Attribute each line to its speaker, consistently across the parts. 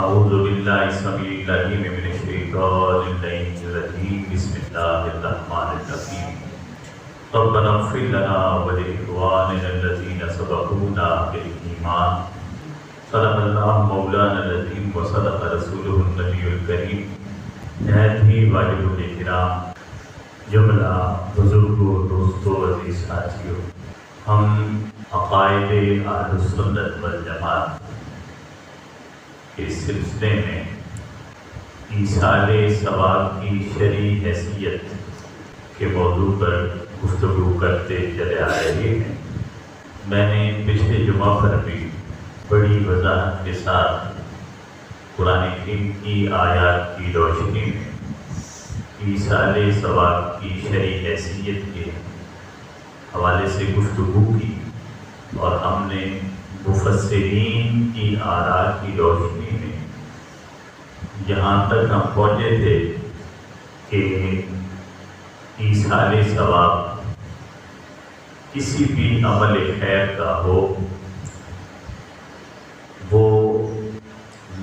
Speaker 1: اعوذ باللہ السمیع العلیم من الشیطان الرجیم بسم اللہ الرحمن الرحیم ربنا اغفر لنا ولإخواننا الذین سبقونا بالایمان صدق اللہ مولانا العظیم وصدق رسولہ النبی الکریم۔ نہایت ہی واجب احترام جملہ بزرگوں، دوستوں، عزیز ساتھیوں، ہم عقائد اہل سنت والجماعت اس سلسلے میں ایصال ثواب کی شرعی حیثیت کے موضوع پر گفتگو کرتے چلے آ رہے ہیں۔ میں نے پچھلے جمعہ پر بھی بڑی وضاحت کے ساتھ قرآن کریم کی آیات کی روشنی میں ایصال ثواب کی شرعی حیثیت کے حوالے سے گفتگو کی، اور ہم نے مفسرین کی آراء کی روشنی میں یہاں تک ہم پہنچے تھے کہ ایصال ثواب کسی بھی عمل خیر کا ہو وہ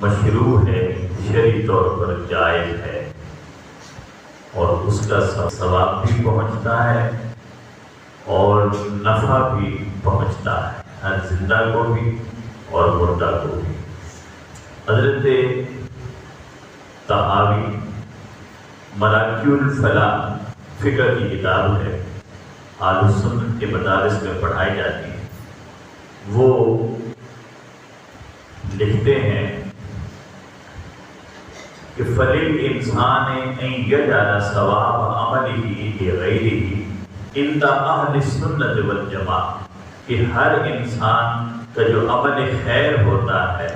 Speaker 1: مشروع ہے، شرعی طور پر جائز ہے، اور اس کا ثواب بھی پہنچتا ہے اور نفع بھی پہنچتا ہے، ہر زندہ کو بھی اور مردہ کو بھی۔ حضرت طحاوی مراکیب الفلاح فقہ کی کتاب ہے، اہل سنت کے مدارس میں پڑھائی جاتی ہے۔ وہ لکھتے ہیں کہ فَلِلْإِنسَانِ أَن يَجْعَلَ ثَوَابَ عَمَلِهِ لِغَيْرِهِ عند اہل سنت والجماعت، کہ ہر انسان کا جو عمل خیر ہوتا ہے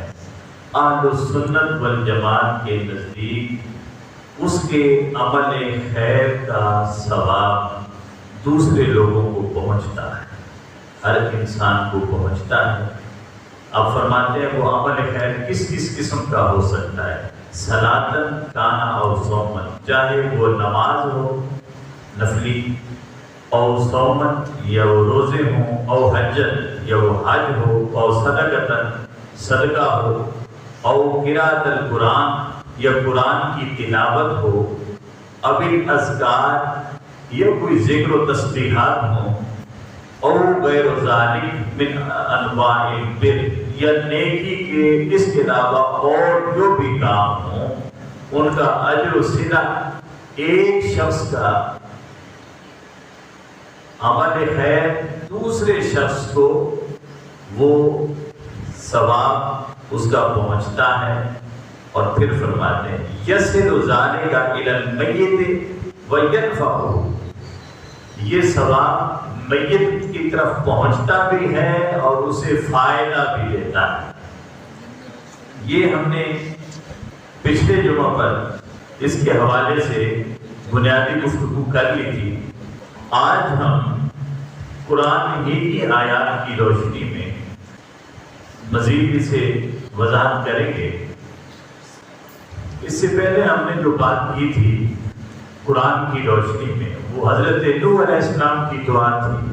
Speaker 1: اہل سنت والجماعت کے نزدیک اس کے عمل خیر کا ثواب دوسرے لوگوں کو پہنچتا ہے، ہر انسان کو پہنچتا ہے۔ اب فرماتے ہیں وہ عمل خیر کس کس قسم کا ہو سکتا ہے؟ صلاۃً کانا او صومًا، چاہے وہ نماز ہو نفلی، او صومًا یا وہ روزے ہوں، او حجًا یا وہ حج ہو، او صدقۃً صدقہ ہو، او قراءۃ القرآن یا قرآن کی تلاوت ہو، او الاذکار یا کوئی ذکر و تسبیحات ہوں، او غیر ذالک من انواع البر یا نیکی کے اس کے علاوہ اور جو بھی کام ہوں ان کا اجر و صلہ ایک شخص کا عمل خیر دوسرے شخص کو وہ ثواب اس کا پہنچتا ہے۔ اور پھر فرماتے ہیں یصل ذالک الی المیت وینفعہ، یہ ثواب میت کی طرف پہنچتا بھی ہے اور اسے فائدہ بھی دیتا ہے۔ یہ ہم نے پچھلے جمعہ پر اس کے حوالے سے بنیادی گفتگو کر لی تھی۔ آج ہم قرآن ہی کی آیات کی روشنی میں مزید اسے وضاحت کریں گے۔ اس سے پہلے ہم نے جو بات کی تھی قرآن کی روشنی میں، وہ حضرت نوح علیہ السلام کی دعا تھی،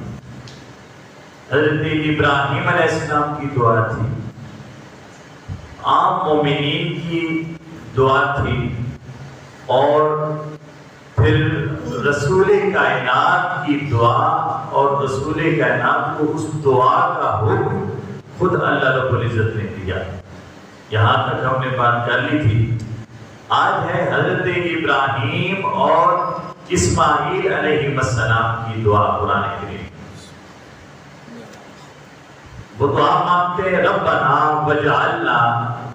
Speaker 1: حضرت ابراہیم علیہ السلام کی دعا تھی، عام مومنین کی دعا تھی، اور پھر رسول کائنات کی دعا، اور رسول کائنات کو اس دعا کا حکم خود اللہ رب العزت نے دیا۔ یہاں تک ہم نے بات کر لی تھی۔ آج ہے حضرت ابراہیم اور اسماعیل علیہ السلام کی دعا قرآن کریم۔ وہ دعا مانگتے ہیں ربنا وجعلنا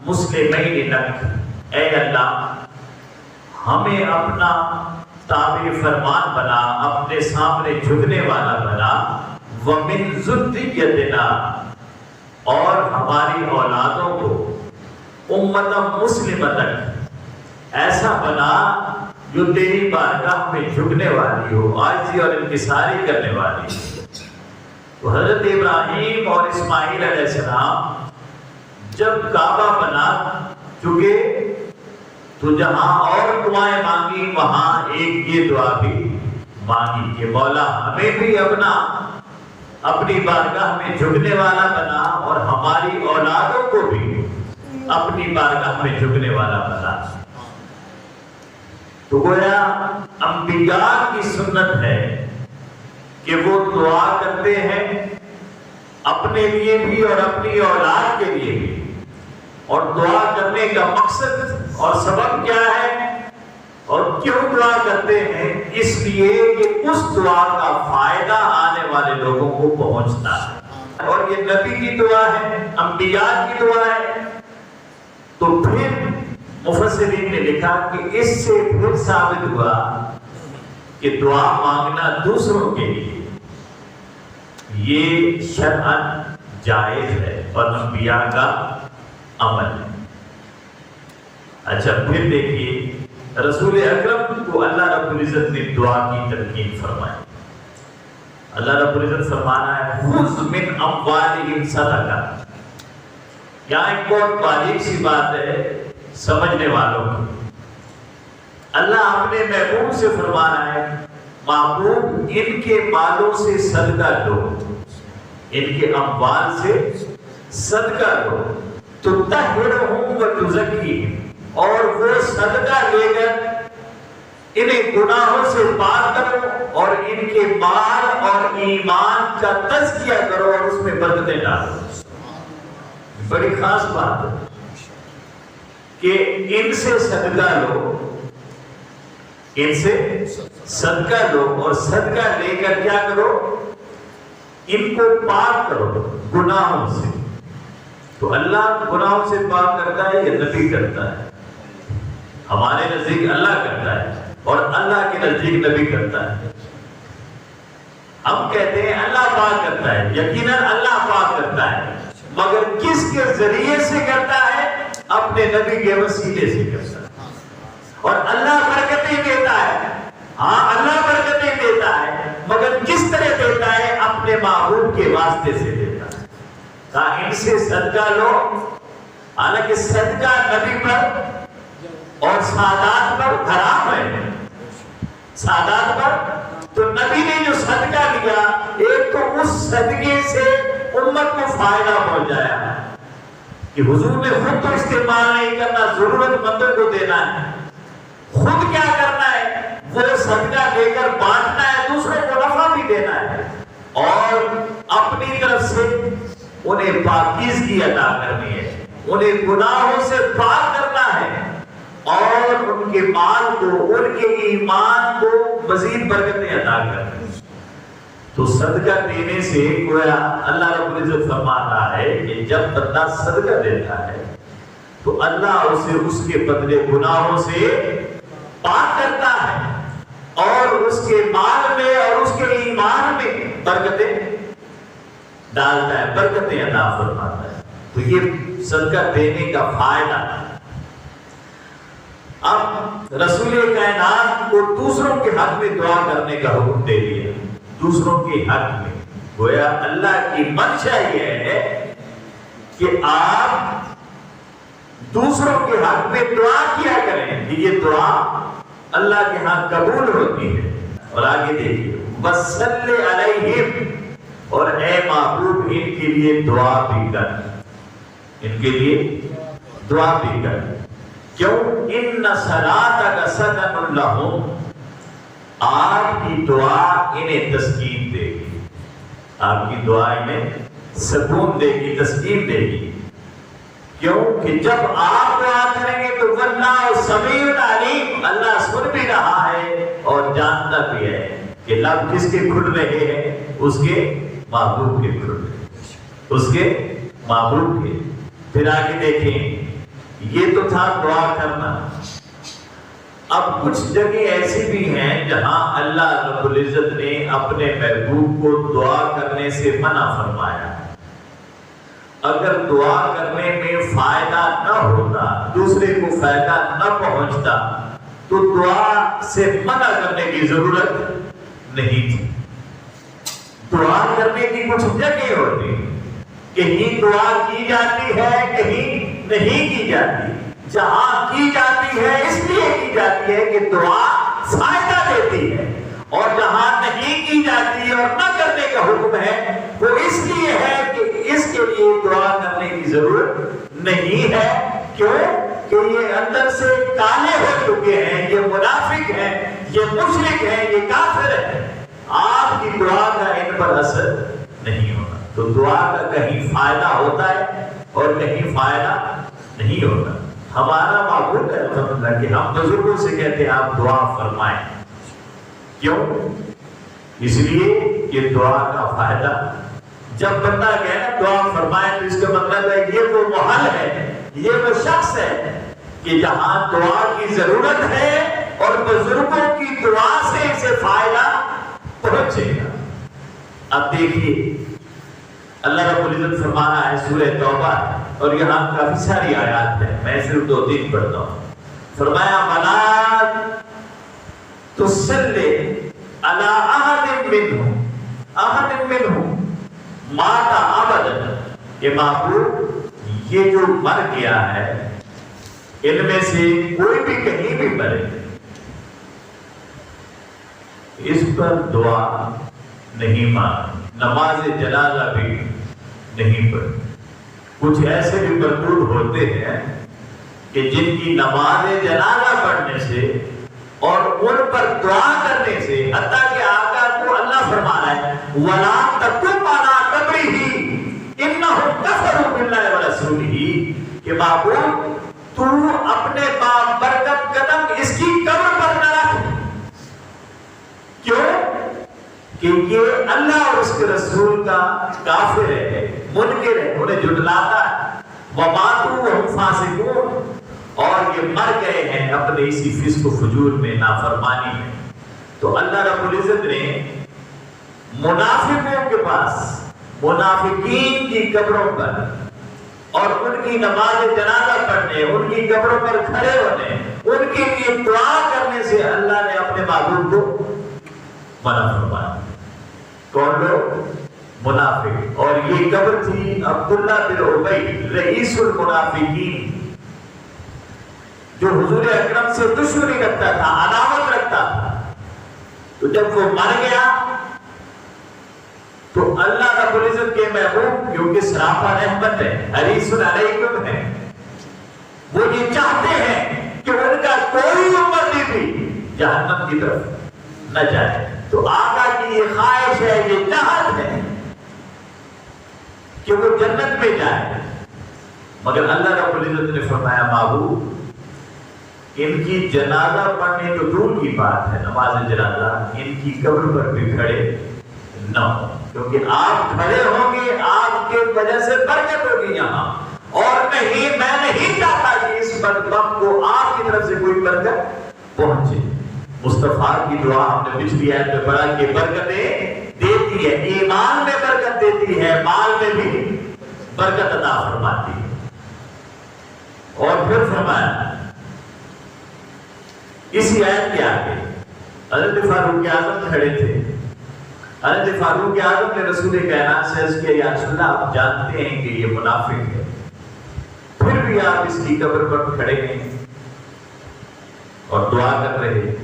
Speaker 1: مسلمین لک، اے اللہ ہمیں اپنا تابع فرمان بنا، اپنے سامنے جھکنے والا بنا، ومن ذریتنا، اور ہماری اولادوں کو امتا مسلمۃ، ایسا بنا جو تیری بارگاہ میں جھکنے والی ہو، عاجزی اور انکساری کرنے والی ہو۔ تو حضرت ابراہیم اور اسماعیل علیہ السلام جب کعبہ بنا چکے تو جہاں اور دعائیں مانگی وہاں ایک یہ دعا بھی مانگی کہ مولا ہمیں بھی اپنی بارگاہ میں جھکنے والا بنا، اور ہماری اولادوں کو بھی اپنی بارگاہ میں جھکنے والا بنا۔ تو گویا انبیاء کی سنت ہے کہ وہ دعا کرتے ہیں اپنے لیے بھی اور اپنی اولاد کے لیے بھی، اور دعا کرنے کا مقصد اور سبب کیا ہے اور کیوں دعا کرتے ہیں؟ اس لیے کہ اس دعا کا فائدہ آنے والے لوگوں کو پہنچتا ہے، اور یہ نبی کی دعا ہے، انبیاء کی دعا ہے۔ تو پھر مفسرین نے لکھا کہ اس سے پھر ثابت ہوا کہ دعا مانگنا دوسروں کے لیے یہ شرعاً جائز ہے اور انبیاء کا عمل ہے۔ اچھا پھر دیکھیے رسول اکرم کو اللہ رب العزت نے دعا کی تلقین فرمائی۔ اللہ رب العزت فرمانا ہے خذ من اموالہم صدقہ۔ یہاں ایک بہت باریک سی بات ہے سمجھنے والوں کی۔ اللہ اپنے محبوب سے فرمانا ہے محبوب ان کے مالوں سے صدقہ دو، ان کے اموال سے صدقہ دو، تطہرہم وتزکیہم، اور وہ صدقہ لے کر انہیں گناہوں سے پاک کرو اور ان کے مال اور ایمان کا تزکیہ کرو اور اس میں برکتیں ڈالو۔ بڑی خاص بات ہے کہ ان سے صدقہ لو، ان سے صدقہ لو، اور صدقہ لے کر کیا کرو؟ ان کو پاک کرو گناہوں سے۔ تو اللہ گناہوں سے پاک کرتا ہے یا نبی کرتا ہے؟ ہمارے نزدیک اللہ کرتا ہے اور اللہ کے نزدیک نبی کرتا ہے۔ ہم کہتے ہیں اللہ پاک کرتا ہے، یقیناً اللہ پاک کرتا ہے، مگر کس کے ذریعے سے کرتا ہے؟ اپنے نبی کے وسیلے سے کرتا ہے۔ اور اللہ برکتیں دیتا ہے، ہاں اللہ برکتیں دیتا ہے، مگر کس طرح دیتا ہے؟ اپنے محبوب کے واسطے سے دیتا ہے۔ کہا ان سے صدقہ لو، حالانکہ صدقہ نبی پر اور سادات پر حرام ہے۔ سادات پر تو نبی نے جو صدقہ لیا، ایک تو اس صدقے سے امت کو فائدہ پہنچایا کہ حضور نے خود تو استعمال نہیں کرنا، ضرورت مندوں کو دینا ہے۔ خود کیا کرنا ہے؟ وہ صدقہ لے کر بانٹنا ہے، دوسروں کو نفع بھی دینا ہے، اور اپنی طرف سے انہیں پاکیزگی عطا کرنی ہے، انہیں گناہوں سے پاک کرنا ہے، اور ان کے مال کو، ان کے ایمان کو مزید برکتیں عطا کرنی۔ تو صدقہ دینے سے گویا اللہ رب العزت فرما رہا ہے کہ جب بندہ صدقہ دیتا ہے تو اللہ اسے اس کے بدلے گناہوں سے پاک کرتا ہے، اور اس کے مال میں اور اس کے ایمان میں برکتیں ڈالتا ہے، برکتیں عطا فرماتا ہے۔ تو یہ صدقہ دینے کا فائدہ۔ اب رسول کائنات کو دوسروں کے حق میں دعا کرنے کا حکم دے دیا، دوسروں کے حق میں۔ گویا اللہ کی منشا یہ ہے کہ آپ دوسروں کے حق میں دعا کیا کریں، یہ دعا اللہ کے ہاں قبول ہوتی ہے۔ اور آگے دیکھیے وَصَلِّ عَلَيْهِمْ، اور اے محبوب ان کے لیے دعا بھی کر، ان کے لیے دعا بھی کر۔ کیوں؟ إِنَّ صَلَاتَكَ سَكَنٌ لَهُمْ، آپ کی دعا انہیں تسکین دے گی، آپ کی دعا انہیں سکون دے گی، تسکین دے گی۔ کیوں کہ جب آپ دعا کریں گے تو وَاللَّهُ سَمِيعٌ عَلِيمٌ، اللہ سن بھی رہا ہے اور جانتا بھی ہے کہ لب کس کے کھل رہے ہیں؟ اس کے محبوب کے کھل رہے ہیں، اس کے محبوب کے۔ پھر آگے دیکھیں، یہ تو تھا دعا کرنا۔ اب کچھ جگہ ایسی بھی ہیں جہاں اللہ رب العزت نے اپنے محبوب کو دعا کرنے سے منع فرمایا۔ اگر دعا کرنے میں فائدہ نہ ہوتا، دوسرے کو فائدہ نہ پہنچتا، تو دعا سے منع کرنے کی ضرورت نہیں تھی۔ دعا کرنے کی کچھ جگہ ہوتی، کہیں دعا کی جاتی ہے، کہیں نہیں کی جاتی۔ جہاں کی جاتی ہے اس لیے کی جاتی ہے کہ دعا فائدہ دیتی ہے، اور جہاں نہیں کی جاتی اور نہ کرنے کا حکم ہے وہ اس لیے ہے کہ اس کے لیے دعا کرنے کی ضرورت نہیں ہے، کیوں کہ یہ اندر سے کالے ہو چکے ہیں، یہ منافق ہیں، یہ مشرک ہیں، یہ کافر ہیں، آپ کی دعا کا ان پر اثر نہیں ہوگا۔ تو دعا کا کہیں فائدہ ہوتا ہے اور کہیں فائدہ نہیں ہوتا۔ ہمارا معمول ہے الحمدللہ کہ ہم بزرگوں سے کہتے ہیں آپ دعا فرمائیں، کیوں؟ اس لیے کہ دعا کا فائدہ، جب بندہ کہے نا دعا فرمائے تو اس کا مطلب ہے یہ وہ محل ہے، یہ وہ شخص ہے کہ جہاں دعا کی ضرورت ہے اور بزرگوں کی دعا سے اسے فائدہ پہنچے گا۔ اب دیکھیے اللہ رب العزت فرما رہا ہے سورہ توبہ، اور یہاں کافی ساری آیات ہیں، میں صرف 2-3 پڑھتا ہوں۔ فرمایا وَلَا تُصَلِّ عَلَىٰ أَحَدٍ مِّنْهُمْ مَاتَ أَبَدًا، کہ معبود یہ جو مر گیا ہے ان میں سے کوئی بھی کہیں بھی مرے اس پر دعا نہیں مانگی، نماز جنازہ بھی نہیں پڑھی۔ کچھ ایسے بھی مردود ہوتے ہیں کہ جن کی نماز جنازہ پڑھنے سے اور ان پر دعا کرنے سے، حتیٰ کہ آقا کو اللہ فرما رہا ہے وَلَا تَقُمْ عَلَىٰ قَبْرِهِ إِنَّهُمْ كَفَرُوا بِاللَّهِ وَرَسُولِهِ، کہ معبود تو اپنے برکت قدم اس کی قبر پر نہ رکھ، کیوں کہ یہ اللہ اور اس کے رسول کا کافر ہے، منکر ہے، انہیں جھٹلاتا ہے، وَمَاتُوا وَهُمْ فَاسِقُونَ، اور یہ مر گئے ہیں اپنے اسی فسق و فجور میں، نافرمانی میں۔ تو اللہ رب العزت نے منافقوں کے پاس، منافقین کی قبروں پر اور ان کی نماز جنازہ پڑھنے، ان کی قبروں پر کھڑے ہونے، ان کے لیے دعا کرنے سے اللہ نے اپنے معبود کو منع فرمایا۔ کون لوگ؟ منافق۔ اور یہ قبر تھی عبداللہ بن ابی رئیس المنافقین، جو حضور اکرم سے دشمنی رکھتا تھا، عداوت رکھتا تھا۔ تو جب وہ مر گیا تو اللہ رب العزت کے محبوب، کیونکہ سراپا رحمت ہے، حریص علیکم ہے، وہ یہ چاہتے ہیں کہ ان کا کوئی امتی بھی جہنم کی طرف نہ جائے۔ تو آقا کی یہ خواہش ہے، یہ چاہت ہے کہ وہ جنت میں جائے، مگر اللہ رب العزت نے فرمایا معبود ان کی جنازہ پڑھنے تو دور کی بات ہے، نماز جنازہ ان کی قبر پر بھی کھڑے نہ ہو، کیونکہ آپ کھڑے ہوں گے، آپ کے وجہ سے برکت ہوگی یہاں، اور کہیں میں نہیں چاہتا کہ اس بدبخت کو آپ کی طرف سے کوئی برکت پہنچے۔ مصطفیٰ کی دعا ہم نے پچھلی آیت میں پڑھا کہ برکتیں دیتی ہے، ایمان میں برکت دیتی ہے، مال میں بھی برکت عطا فرماتی ہے۔ اور پھر فرمایا اسی آیت کے آگے حضرت فاروق اعظم کھڑے تھے، حضرت فاروق اعظم نے رسول کائنات سے عرض کیا یا رسول اللہ آپ جانتے ہیں کہ یہ منافق ہے، پھر بھی آپ اس کی قبر پر کھڑے ہیں اور دعا کر رہے،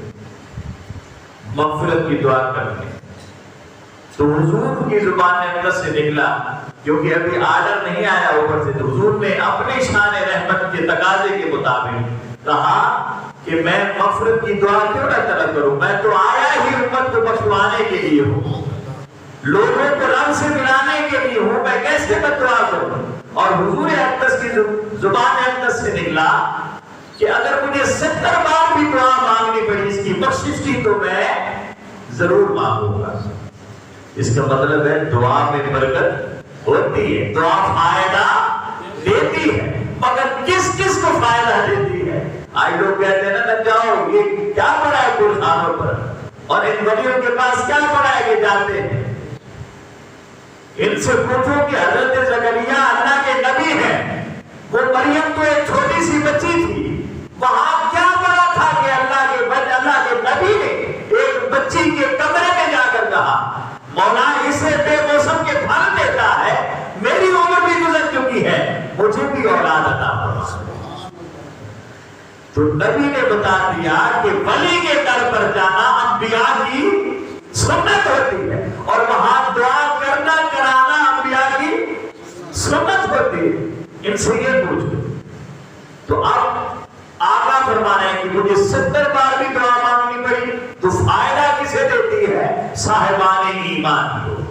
Speaker 1: مغفرت کی دعا کرتے۔ تو حضور کی زبان اقدس سے نکلا، کیونکہ ابھی آرڈر نہیں آیا اوپر سے، تو حضور نے اپنی شان رحمت کے تقاضے کے مطابق کہا کہ میں مغفرت کی دعا کیوں نہ طلب کروں، میں تو آیا ہی امت کو بخشوانے کے لیے ہوں، لوگوں کو رب سے ملانے کے لیے ہوں، میں کیسے دعا کروں؟ اور حضور اقدس کی زبان اقدس سے نکلا کہ اگر مجھے 70 بار بھی دعا مانگنی پڑی اس کی بخشش کی تو میں ضرور مانگوں گا۔ اس کا مطلب ہے دعا میں برکت ہوتی ہے، دعا فائدہ دیتی ہے، مگر کس کس کو فائدہ دیتی ہے؟ آج لوگ کہتے ہیں نا جاؤ یہ کیا پڑا ہے گلخانوں پر، اور ان ولیوں کے پاس کیا پڑا ہے کہ جاتے ہیں، ان سے پوچھو کہ حضرت زکریا اللہ کے نبی ہیں، وہ مریم تو ایک چھوٹی سی بچی تھی، وہاں کیا پڑا تھا کہ اللہ کے نبی نے ایک بچی کے کمرے میں جا کر کہا مولا اسے بے موسم کے پھل دیتا ہے، میری عمر بھی گزر چکی ہے، مجھے بھی اولاد عطا فرما۔ تو نبی نے بتا دیا کہ ولی کے در پر جانا انبیاء کی سنت ہوتی ہے، اور وہاں دعا کرنا کرانا انبیاء کی سنت ہوتی ہے۔ ان سے یہ پوچھو تو اب آقا فرما رہے ہیں کہ مجھے 70 بار بھی دعا مانگنی پڑی تو فائدہ کسے دیتی ہے؟ صاحبان ایمان کو،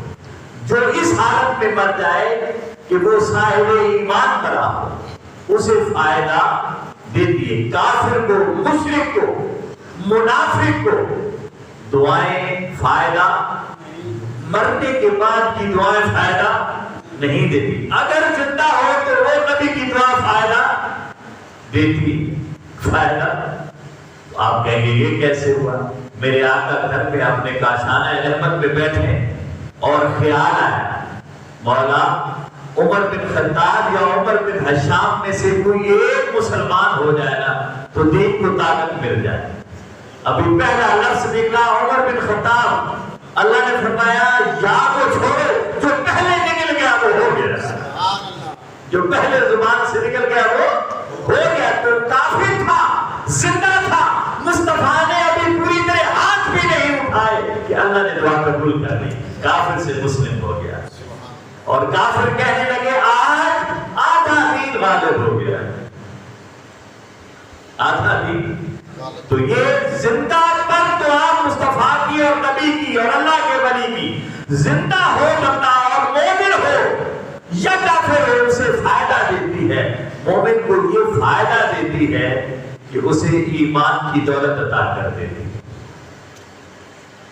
Speaker 1: جو اس حالت میں مر جائے کہ وہ صاحب ایمان بنا ہو، اسے فائدہ دیتی ہے۔ کافر کو، مشرک کو، منافق کو دعائیں فائدہ، مرنے کے بعد کی دعائیں فائدہ نہیں دیتی۔ اگر زندہ ہو تو وہ نبی کی دعا فائدہ دیتی، فائدہ۔ آپ کہیں گے یہ کیسے ہوا؟ میرے آقا گھر پہ اپنے کاشانہ رحمت میں بیٹھے اور خیال آیا مولا عمر بن خطاب یا عمر بن حشام میں سے کوئی ایک مسلمان ہو جائے نا تو دین کو طاقت مل جائے۔ ابھی پہلا لفظ نکلا عمر بن خطاب، اللہ نے فرمایا یا کو چھوڑو، جو پہلے نکل گیا وہ ہو گیا، جو پہلے زبان سے نکل گیا وہ ہو گیا۔ تو کافر تھا، زندہ تھا، مصطفیٰ نے ابھی پوری طرح ہاتھ بھی نہیں اٹھائے کہ اللہ نے دعا قبول کر لی، کافر سے مسلم ہو گیا۔ اور کافر کہنے لگے آج آدھا دین غالب ہو گیا، آدھا دین۔ تو یہ زندہ پر دعا مصطفیٰ کی اور نبی کی اور اللہ کے ولی کی، زندہ ہو بندہ اور مومن ہو یا کافر ہو اسے فائدہ دیتی ہے۔ مومن کو یہ فائدہ دیتی ہے کہ اسے ایمان کی دولت عطا کر دیتی ہے،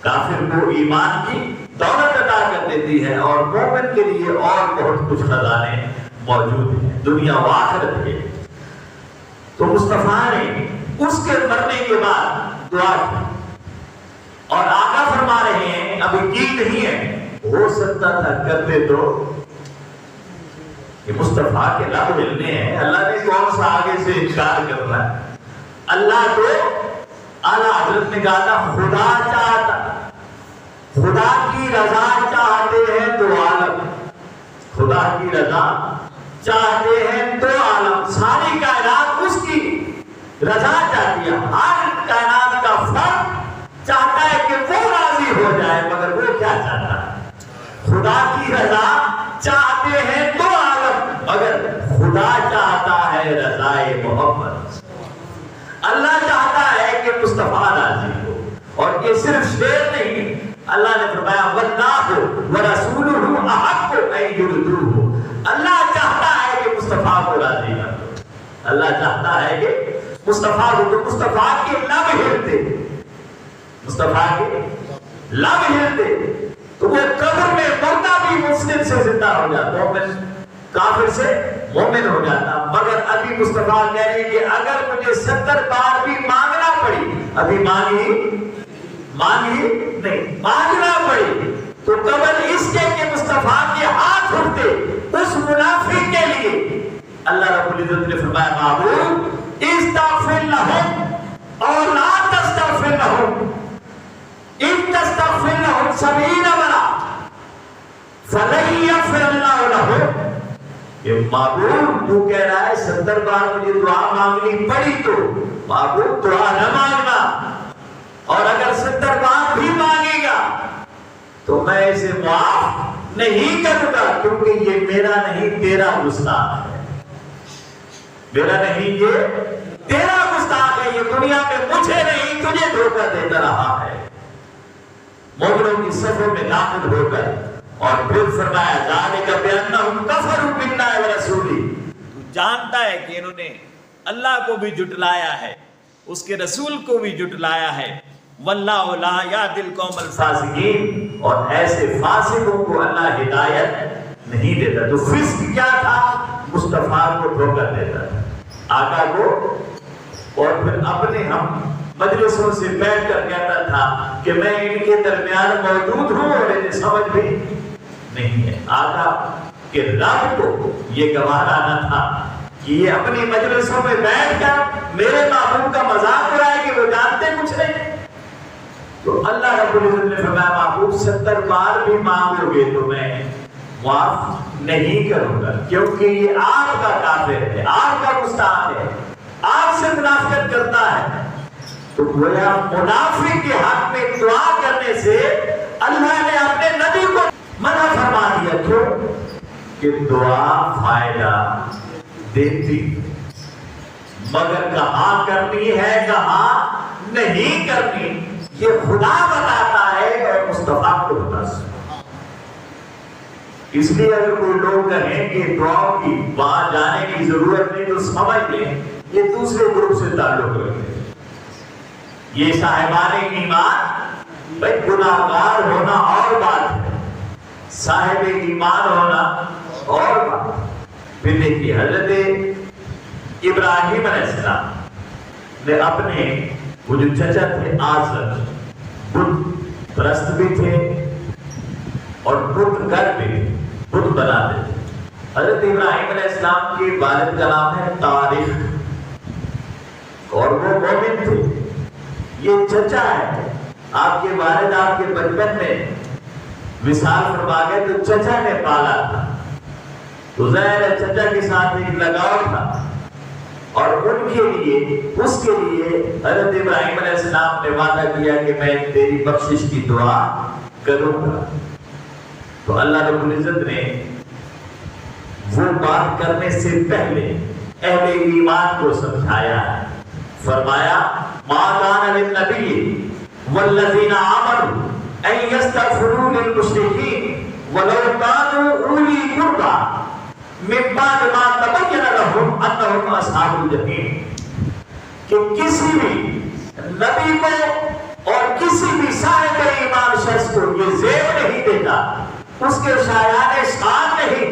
Speaker 1: کافر کو ایمان کی دولت عطا کر دیتی ہے، اور مومن کے لیے اور بہت کچھ خزانے موجود ہیں دنیا و آخرت کے۔ تو مصطفیٰ نے اس کے مرنے کے بعد دعا کی، اور آقا فرما رہے ہیں ابھی کی نہیں ہے، ہو سکتا تھا کرتے تو کہ مصطفیٰ کے لب ملنے ہیں، اللہ نے کون سا آگے سے انکار کر رہا ہے۔ اللہ تو اعلیٰ حضرت نے کہا تھا خدا چاہتا، خدا کی رضا چاہتے ہیں تو عالم، خدا کی رضا چاہتے ہیں تو عالم، ساری کائنات اس کی رضا چاہتی ہے، ہر کائنات کا فرد چاہتا ہے کہ وہ راضی ہو جائے، مگر وہ کیا چاہتا ہے؟ خدا کی رضا چاہتے ہیں تو عالم، مگر خدا چاہتا ہے رضائے محمد۔ اللہ چاہتا ہے کہ مصطفیٰ راضی ہو، اور یہ صرف شعر نہیں، اللہ نے فرمایا واللہ ورسولہ احق ان یرضوہ، اللہ چاہتا ہے کہ مصطفیٰ کو راضی کر دو، اللہ چاہتا ہے کہ مصطفیٰ کو، تو مصطفیٰ کے لب ہلتے، مصطفیٰ کے لب ہلتے تو وہ قبر میں مردہ بھی مسلم سے زندہ ہو جاتا، مومن کافر سے مومن ہو جاتا۔ مگر ابھی مصطفیٰ کہہ رہے ہیں کہ اگر مجھے 70 بار بھی مانگنا پڑی، ابھی مانگی نہیں، مانگنا پڑی تو قبل اس کے کہ مصطفیٰ کے ہاتھ اٹھتے اس منافق کے لیے اللہ رب العزت نے فرمایا معبود استغفر لهم اور لا تستغفر لهم ان تستغفر لهم 70 مرة فلن يغفر الله لهم۔ یہ معبود تو کہہ رہا ہے 70 بار مجھے دعا مانگنی پڑی تو معبود دعا نہ مانگنا، اور اگر 70 بار بھی مانگے گا تو میں اسے معاف نہیں کروں گا، کیونکہ یہ میرا نہیں تیرا گستاخ ہے، میرا نہیں یہ تیرا گستاخ ہے، یہ دنیا میں مجھے نہیں تجھے دھوکہ دیتا رہا ہے۔ مومنوں کی صفوں میں داخل ہو کر اور پھر فرمایا ذالک بانہم کفروا باللہ ورسولہ، تو جانتا ہے کہ انہوں نے اللہ کو بھی جھٹلایا ہے، اس کے رسول کو بھی جھٹلایا ہے، واللہ لا یہدی القوم الفاسقین، اور ایسے فاسقوں کو اللہ ہدایت نہیں دیتا۔ تو فسق کیا تھا؟ مصطفیٰ کو دھوکہ دیتا تھا، آقا کو، اور پھر اپنے ہم مجلسوں سے بیٹھ کر کہتا تھا کہ میں ان کے درمیان موجود ہوں اور انہیں سمجھ بھی نہیں ہے۔ آقا کے رب کو یہ گوارا نہ تھا کہ یہ اپنی مجلسوں میں بیٹھ کر میرے محبوب کا مذاق اڑائے کہ وہ جانتے کچھ نہیں۔ تو اللہ رب العزت نے فرمایا محبوب 70 بار بھی مانگو گے تو میں معاف نہیں کروں گا، کیونکہ یہ آپ کا کافر ہے، آپ کا گستاخ ہے، آپ سے منافقت کرتا ہے۔ تو گویا منافق کے حق میں دعا کرنے سے اللہ نے اپنے نبی کو منع فرما دیا، کیوں کہ دعا فائدہ دیتی، مگر کہاں کرنی ہے کہاں نہیں کرنی یہ خدا بتاتا ہے اور مصطفیٰ کو بتا سکتا۔ اس لیے اگر کوئی لوگ کہیں کہ دعاؤں کی وہاں جانے کی ضرورت نہیں تو سمجھ لیں یہ دوسرے گروپ سے تعلق رکھتے ہیں۔ یہ صاحبان ایمان بھائی گناہگار ہونا اور بات ہے، صاحب ایمان ہونا اور بات۔ پھر دیکھیے حضرت ابراہیم علیہ السلام نے اپنے وہ جو چچا تھے آزر بت پرست بھی تھے اور بت گھر بھی بت بناتے تھے۔ حضرت ابراہیم علیہ السلام کے والد کا نام ہے طارق اور وہ مومن تھے۔ یہ چچا ہے، آپ کے والد آپ کے بچپن میں وصال فرما گئے تو چچا نے پالا تھا، تو ظاہر ہے چچا کے ساتھ ایک لگاؤ تھا اور ان کے لیے اس کے لیے حضرت ابراہیم علیہ السلام نے وعدہ کیا کہ میں تیری بخشش کی دعا کروں گا۔ تو اللہ رب العزت نے وہ بات کرنے سے پہلے اہل ایمان کو سمجھایا، فرمایا ما کان للنبی والذین آمنوا ان یستغفروا للمشرکین ولو کانوا اولی قربی من بعد ما تبین لهم انهم اصحاب الجحیم، کہ کسی بھی نبی کو اور کسی بھی صاحب ایمان شخص کو یہ زیب نہیں دیتا، اس کے شایان شان نہیں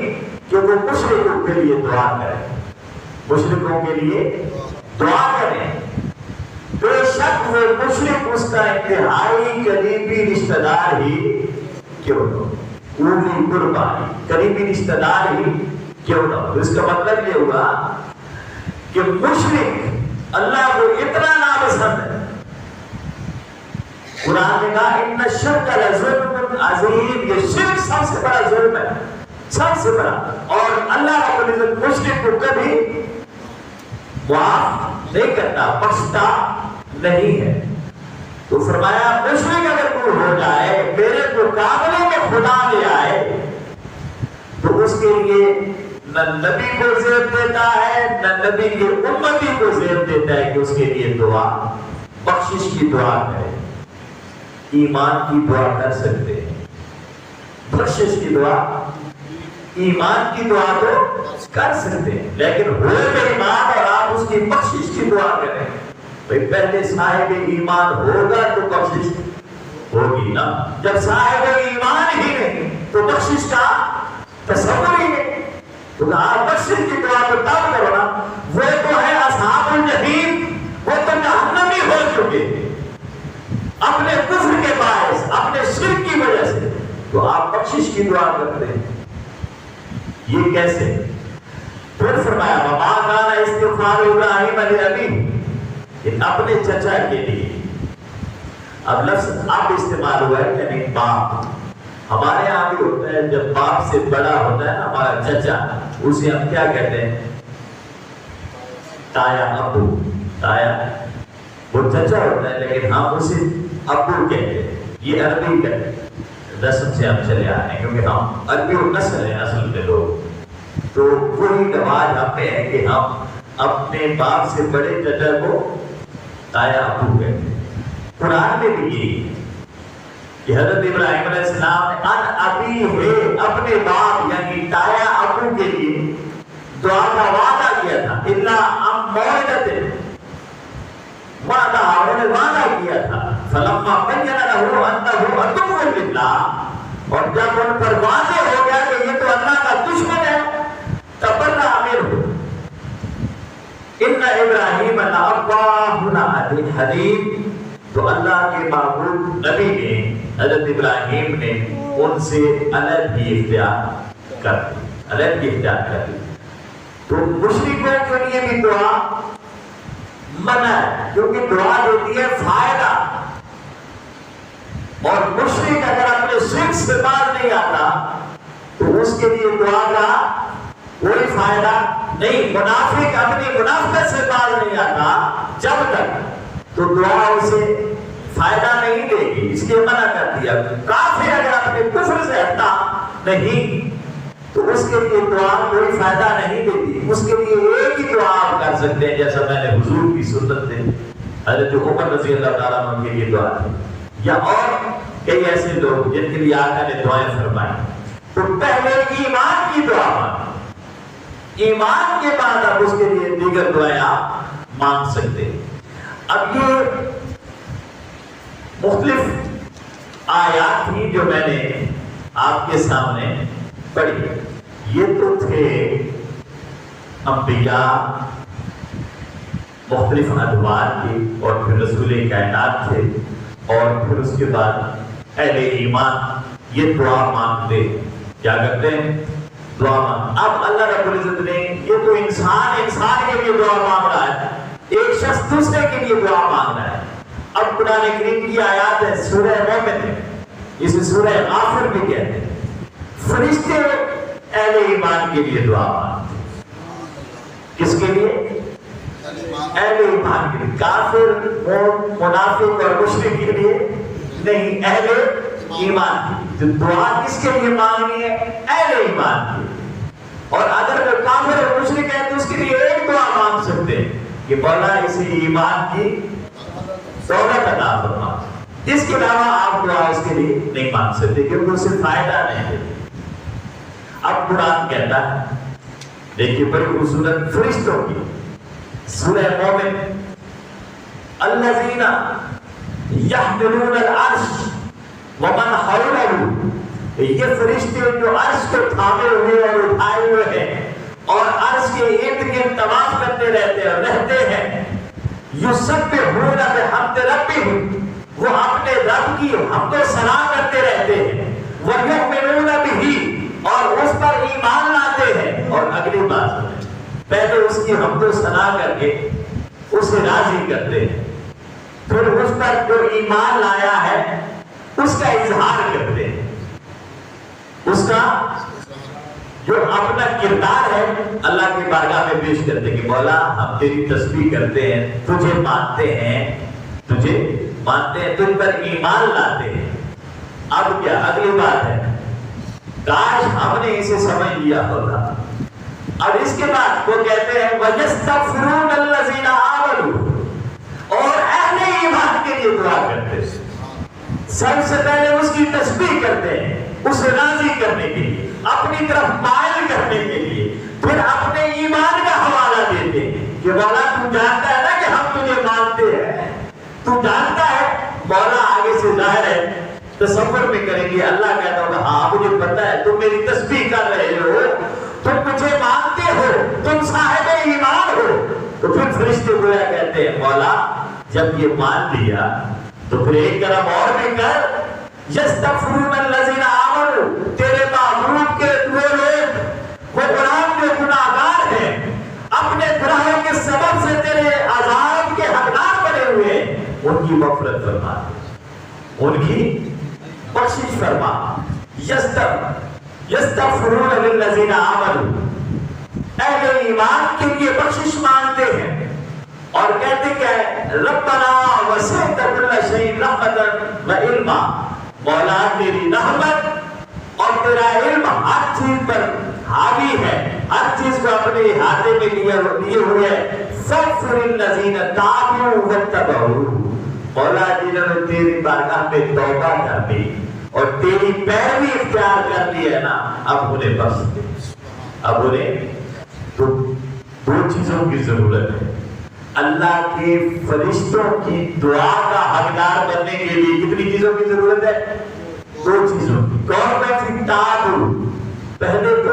Speaker 1: کہ وہ مشرکوں کے لیے دعا کرے، مشرکوں کے لیے دعا کریں۔ بے شک وہ مشرک اس کا انتہائی قریبی رشتہ دار ہی کیوں نہ ہو، اولی قربی قریبی رشتہ دار ہی کیوں نہ ہو۔ اس کا مطلب یہ ہوا کہ مشرک اللہ کو اتنا ناپسند ہے، قرآن نے کہا ان الشرک لظلم عظیم، یہ شرک سب سے بڑا ظلم ہے، سب سے بڑا، اور اللہ رب العزت مشرک کو کبھی معاف نہیں کرتا، بخشتا نہیں ہے۔ تو فرمایا مشرک اگر کوئی ہو جائے میرے مقابلے میں خدا لے آئے تو اس کے لیے نہ نبی کو زیب دیتا ہے نہ نبی کے امتی کو زیب دیتا ہے کہ اس کے لیے دعا بخشش کی دعا کرے۔ ایمان کی دعا کر سکتے ہیں، بخشش کی دعا ایمان کی دعا تو کر سکتے ہیں، لیکن ہوئے بے ایمان اور آپ اس کی بخشش کی دعا کریں، بھئی پہلے صاحب ایمان ہوگا تو بخشش ہوگی نا، جب صاحب ایمان ہی نہیں تو بخشش کا تصور ہی نہیں۔ تو کہا بخشش کی دعا تو تب کرو نا، وہ تو ہے اصحاب الجحیم، وہ تو جہنمی ہو چکے اپنے کفر کے باعث، اپنے شرک کی وجہ سے، تو آپ بخشش کی دعا کرتے ہیں، یہ کیسے؟ پھر فرمایا وما کان استغفار ابراہیم لابیہ، کہ اپنے چچا کے لیے، اب لفظ اب استعمال ہوا ہے یعنی باپ۔ ہمارے یہاں بھی ہوتا ہے جب باپ سے بڑا ہوتا ہے نا ہمارا چچا، اسے ہم کیا کہتے ہیں؟ تایا، ابو، تایا، وہ چچا ہوتا ہے لیکن ہم اسے ابو کہتے ہیں، یہ عربی کا رسم سے ہم چلے آ رہے ہیں کیونکہ ہم عربی نسل ہیں اصل میں لوگ، تو وہی رواج ہم پہ ہے کہ ہم اپنے باپ سے بڑے چچا کو تایا ابو کہتے ہیں۔ قرآن میں بھی یہی کہ حضرت ابراہیم علیہ السلام نے ان ابی ہے اپنے باپ یعنی تایا ابو کے لیے دعا کا وعدہ کیا تھا، اللہ ام موعدۃ وعدہ، انہوں نے وعدہ کیا تھا، فلما بین لہ انہ عدو للہ، اور جب ان پر واضح ہو گیا کہ یہ تو اللہ کا دشمن ہے، تبرأ منہ ان ابراہیم لأوّاہ حلیم، تو اللہ کے معبود نبی نے حضرت ابراہیم نے ان سے علیحدگی اختیار کر دی، تو مشرکوں کے لیے بھی دعا منع ہے کیونکہ دعا دیتی ہے فائدہ، اور مشرک اگر اپنے شرک سے باز نہیں آتا تو اس کے لیے دعا کا کوئی فائدہ نہیں۔ منافق اپنی منافقت سے باز نہیں آتا جب تک تو دعا اسے فائدہ نہیں دے گی، اس لیے منع کر دیا۔ کافر اگر اپنے کفر سے ہٹتا نہیں تو اس کے لیے دعا کوئی فائدہ نہیں دیتی. اس کے لیے ایک ہی دعا آپ کر سکتے ہیں جیسا میں نے حضور کی سنت سے حضرت عمر رضی اللہ تعالیٰ عنہ کے لیے دعا کی یا اور کئی ایسے لوگ جن کے لیے آقا نے دعائیں فرمائی. تو پہلے ایمان کی دعا مانگیں, ایمان کے بعد آپ اس کے لیے دیگر دعائیں آپ مانگ سکتے ہیں. اب یہ مختلف آیات تھی جو میں نے آپ کے سامنے پڑھی. یہ تو تھے انبیاء مختلف ادوار کی اور پھر رسول کائنات تھے اور پھر اس کے بعد اہل ایمان یہ دعا مانگتے. کیا کرتے ہیں؟ دعا مانگ. اب اللہ رب العزت نے یہ تو انسان کے لیے دعا مانگ رہا ہے, ایک شخص دوسرے کے لیے دعا مانگ رہا ہے. اب قرآن کریم کی آیات ہے سورہ مومن, اسے سورہ غافر بھی کہتے ہیں. فرشتے اہل ایمان کے لیے دعا مانگتے. کس کے لیے؟ اہل ایمان کے لیے. کافر منافق اور مشرک کے لیے نہیں, اہل ایمان کی. تو دعا کس کے لیے مانگنی ہے؟ اہل ایمان کی. اور اگر کوئی کافر اور مشرک ہے تو اس کے لیے ایک دعا مانگ سکتے ہیں کہ مولا اسے ایمان کی دولت عطا فرما. اس کے علاوہ آپ دعا اس کے لیے نہیں مانگ سکتے کیونکہ اسے فائدہ نہیں ہے. اب قرآن کہتا ہے, دیکھیے بڑی خوبصورت فرشتوں کی سورہ مومن, الذین یحملون العرش ومن حولہ, یہ فرشتے جو عرش کو تھامے ہوئے اور اٹھائے ہوئے ہیں اور عرش کے ارد گرد طواف کرتے رہتے اور رہتے ہیں. یسبحون بحمد ربہم, وہ اپنے رب کی حمد و ثنا کرتے رہتے ہیں. ویؤمنون بہ, اور اس پر ایمان لاتے ہیں. اور اگلی بات, پہلے اس کی حمد و ثنا کر کے اسے راضی کرتے ہیں, پھر اس پر جو ایمان لایا ہے اس کا اظہار کرتے ہیں. اس کا جو اپنا کردار ہے اللہ کی بارگاہ میں پیش کرتے ہیں کہ مولا ہم تیری تسبیح کرتے ہیں, تجھے مانتے ہیں, تجھ پر ایمان لاتے ہیں. اب کیا اگلی بات ہے, کاش ہم نے اسے سمجھ لیا ہوتا. اب اس کے بعد وہ کہتے ہیں وَيَسْتَغْفِرُونَ الَّذِينَ آمَنُوا, اور اہل ایمان کے لیے دعا کرتے ہیں. سب سے پہلے اس کی تسبیح کرتے ہیں اسے راضی کرنے کے لیے, اپنی طرف مائل کرنے کے لیے, پھر اپنے ایمان کا حوالہ دیتے ہیں کہ مولا تو جانتا ہے نا کہ ہم تجھے مانتے ہیں, تو جانتا ہے. مولا آگے سے ظاہر ہے تصور میں کریں گے, اللہ کہتا ہوگا ہاں مجھے پتا ہے تم میری تسبیح کر رہے ہو, تم مجھے مانتے ہو, تم صاحب ایمان ہو. تو پھر فرشتے گویا کہتے ہیں مولا جب یہ مان لیا تو پھر ایک کرم اور بھی کر. یستغفرون الذین آمنوا, تیرے محبوب کے وہ لوگ وہ غلام جو گناہگار ہیں, اپنے گناہوں کے سبب سے تیرے عذاب کے حقدار بنے ہوئے ہیں, ان کی مغفرت فرما, ان کی بخشش فرما. یستغفرون للذین آمنوا, اہل ایمان کے لیے بخشش مانگتے ہیں اور کہتے کہ ربنا وسعت کل شیء رحمۃ وعلما, مولا تیری رحمت اور تیرا علم ہر چیز پر حاوی ہے, ہر چیز کو اپنے احاطے میں لیے ہوئے ہے. فاغفر للذین تابوا واتبعوا, مولا جنہوں نے تیری بارگاہ میں توبہ کر لی اور تیری پیروی اختیار کر لی ہے نا, اب انہیں بخش دے. اب انہیں تو دو چیزوں کی ضرورت ہے. اللہ کے فرشتوں کی دعا کا حقدار بننے کے لیے کتنی چیزوں کی ضرورت ہے؟ دو چیزوں کی. کون تابوا, پہلے تو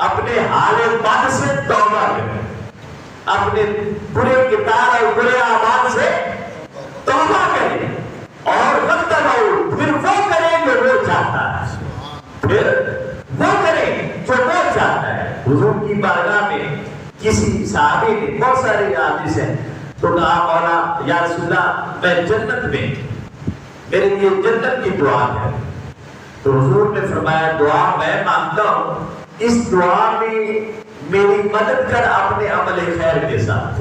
Speaker 1: اپنے حال بد سے توبہ کریں, اپنے برے کردار اور برے اعمال سے توبہ کریں, اور واتبعوا, پھر وہ کریں جو وہ چاہتا ہے, پھر وہ کریں جو وہ چاہتا ہے. حضور کی بارگاہ میں کسی صحابی نے, بہت سارے حدیث ہیں, تو کہا مولا یا رسول اللہ میں جنت میں, میرے لیے جنت کی دعا ہے. تو حضور نے فرمایا دعا میں مانگتا ہوں, اس دعا میں میری مدد کر اپنے عمل خیر کے ساتھ.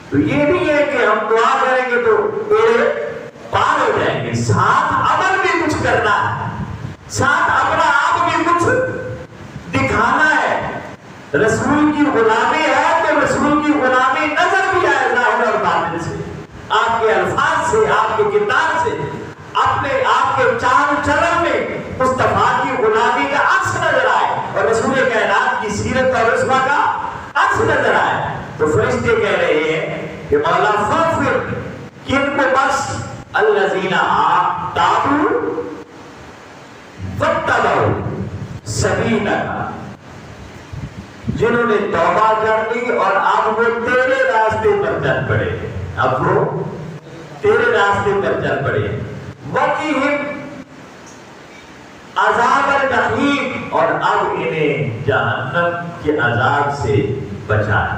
Speaker 1: تو یہ نہیں ہے کہ ہم دعا کریں گے تو میرے پار ہو جائیں گے, ساتھ عمل بھی کچھ کرنا ہے, ساتھ اپنا آپ بھی کچھ دکھانا ہے. رسول کی غلامی ہے تو رسول کی غلامی نظر بھی آئے ظاہر اور باطن سے، آپ کے الفاظ سے، آپ کے کردار سے، اپنے آپ کے چال چلن میں مصطفیٰ کی غلامی کا عکس نظر آئے اور رسول کائنات کی سیرت اور رسوا کا عکس نظر آئے. تو فرشتے کہہ رہے ہیں کہ مولا فغفر، کن کو بخش، الذین تابوا واتبعوا سبیلک، جنہوں نے توبہ کر لی اور اب وہ تیرے راستے پر چل پڑے، اب وہ تیرے راستے پر چل پڑے. وقیہم عذاب الجحیم، اور اب انہیں جہنم کے عذاب سے بچائے،